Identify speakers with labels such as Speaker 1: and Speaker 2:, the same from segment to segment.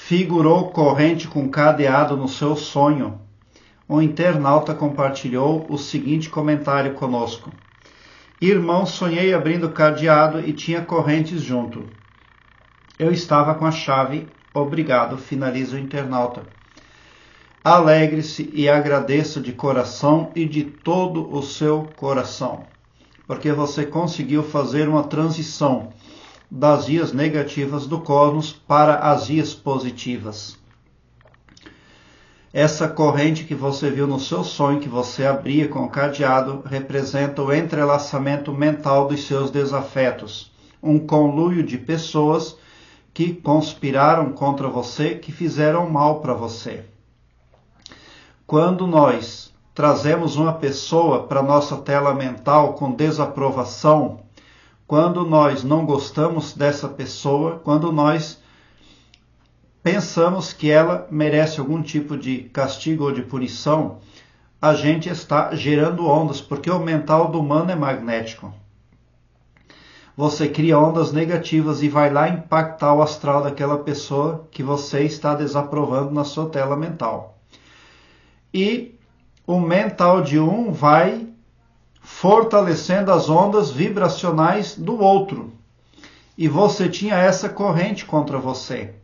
Speaker 1: figurou corrente com cadeado no seu sonho. Um internauta compartilhou o seguinte comentário conosco. Irmão, sonhei abrindo cadeado e tinha correntes junto. Eu estava com a chave. Obrigado, finaliza o internauta. Alegre-se e agradeça de coração e de todo o seu coração, porque você conseguiu fazer uma transição das vias negativas do cosmos para as vias positivas. Essa corrente que você viu no seu sonho, que você abria com o cadeado, representa o entrelaçamento mental dos seus desafetos, um conluio de pessoas que conspiraram contra você, que fizeram mal para você. Quando nós trazemos uma pessoa para nossa tela mental com desaprovação, quando nós não gostamos dessa pessoa, quando nós pensamos que ela merece algum tipo de castigo ou de punição, a gente está gerando ondas, porque o mental do humano é magnético. Você cria ondas negativas e vai lá impactar o astral daquela pessoa que você está desaprovando na sua tela mental. E o mental de um vai fortalecendo as ondas vibracionais do outro. E você tinha essa corrente contra você.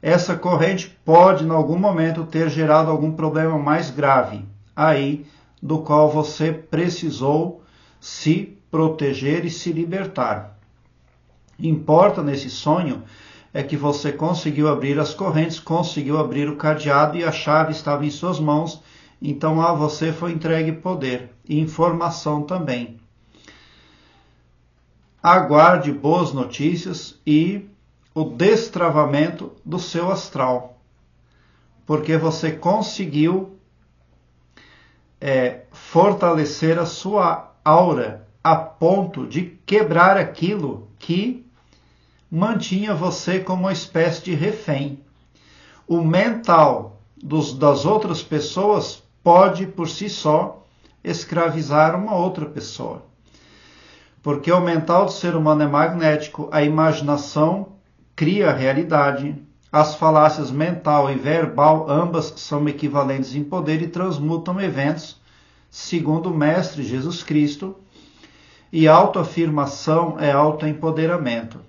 Speaker 1: Essa corrente pode, em algum momento, ter gerado algum problema mais grave, aí do qual você precisou se proteger e se libertar. Importa nesse sonho é que você conseguiu abrir as correntes, conseguiu abrir o cadeado e a chave estava em suas mãos, então a você foi entregue poder e informação também. Aguarde boas notícias e o destravamento do seu astral, porque você conseguiu fortalecer a sua aura a ponto de quebrar aquilo que mantinha você como uma espécie de refém. O mental das outras pessoas pode, por si só, escravizar uma outra pessoa. Porque o mental do ser humano é magnético, a imaginação cria a realidade, as falácias mental e verbal, ambas são equivalentes em poder e transmutam eventos, segundo o Mestre Jesus Cristo, e autoafirmação é autoempoderamento.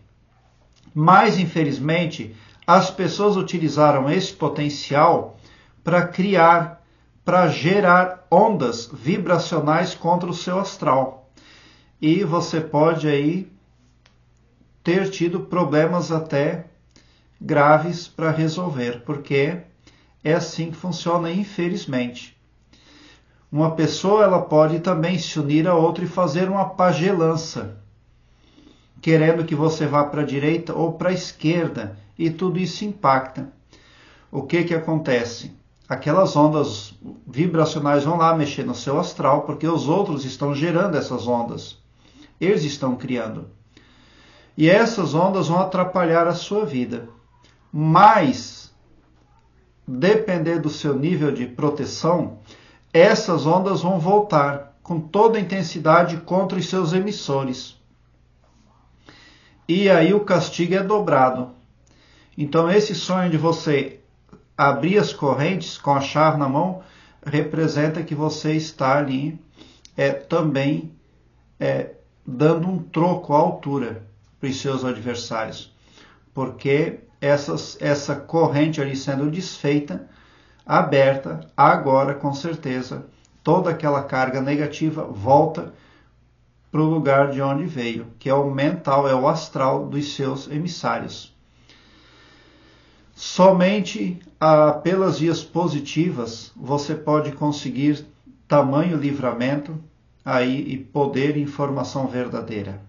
Speaker 1: Mas, infelizmente, as pessoas utilizaram esse potencial para criar, para gerar ondas vibracionais contra o seu astral. E você pode aí ter tido problemas até graves para resolver, porque é assim que funciona, infelizmente. Uma pessoa ela pode também se unir a outra e fazer uma pagelança, querendo que você vá para a direita ou para a esquerda, e tudo isso impacta. O que acontece? Aquelas ondas vibracionais vão lá mexer no seu astral, porque os outros estão gerando essas ondas. Eles estão criando. E essas ondas vão atrapalhar a sua vida. Mas, depender do seu nível de proteção, essas ondas vão voltar com toda a intensidade contra os seus emissores. E aí o castigo é dobrado. Então esse sonho de você abrir as correntes com a chave na mão representa que você está ali também dando um troco à altura para os seus adversários, porque essa corrente ali sendo desfeita, aberta, agora com certeza toda aquela carga negativa volta para o lugar de onde veio, que é o mental, é o astral dos seus emissários. Somente pelas vias positivas você pode conseguir tamanho livramento aí, e poder e informação verdadeira.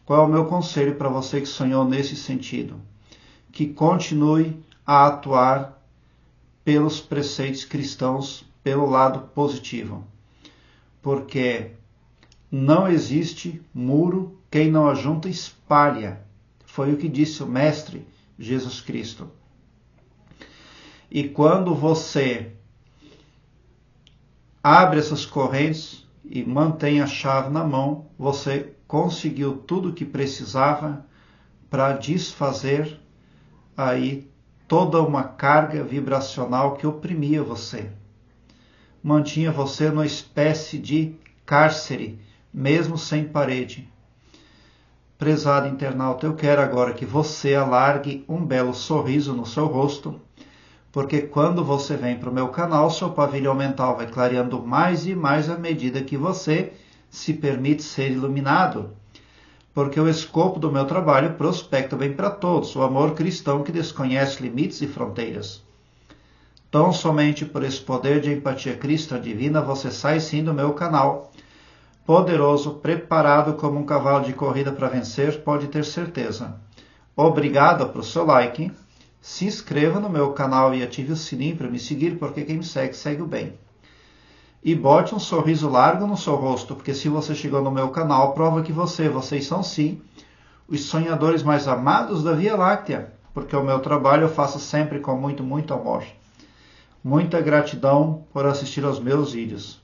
Speaker 1: Qual é o meu conselho para você que sonhou nesse sentido? Que continue a atuar pelos preceitos cristãos, pelo lado positivo. Porque não existe muro, quem não ajunta espalha. Foi o que disse o Mestre Jesus Cristo. E quando você abre essas correntes e mantém a chave na mão, você conseguiu tudo o que precisava para desfazer aí toda uma carga vibracional que oprimia você. Mantinha você numa espécie de cárcere, mesmo sem parede. Prezado internauta, eu quero agora que você alargue um belo sorriso no seu rosto, porque quando você vem para o meu canal, seu pavilhão mental vai clareando mais e mais à medida que você se permite ser iluminado. Porque o escopo do meu trabalho prospecta bem para todos, o amor cristão que desconhece limites e fronteiras. Tão somente por esse poder de empatia cristã divina, você sai sim do meu canal. Poderoso, preparado como um cavalo de corrida para vencer, pode ter certeza. Obrigado pelo seu like. Se inscreva no meu canal e ative o sininho para me seguir, porque quem me segue, segue o bem. E bote um sorriso largo no seu rosto, porque se você chegou no meu canal, prova que vocês são sim, os sonhadores mais amados da Via Láctea, porque o meu trabalho eu faço sempre com muito, muito amor. Muita gratidão por assistir aos meus vídeos.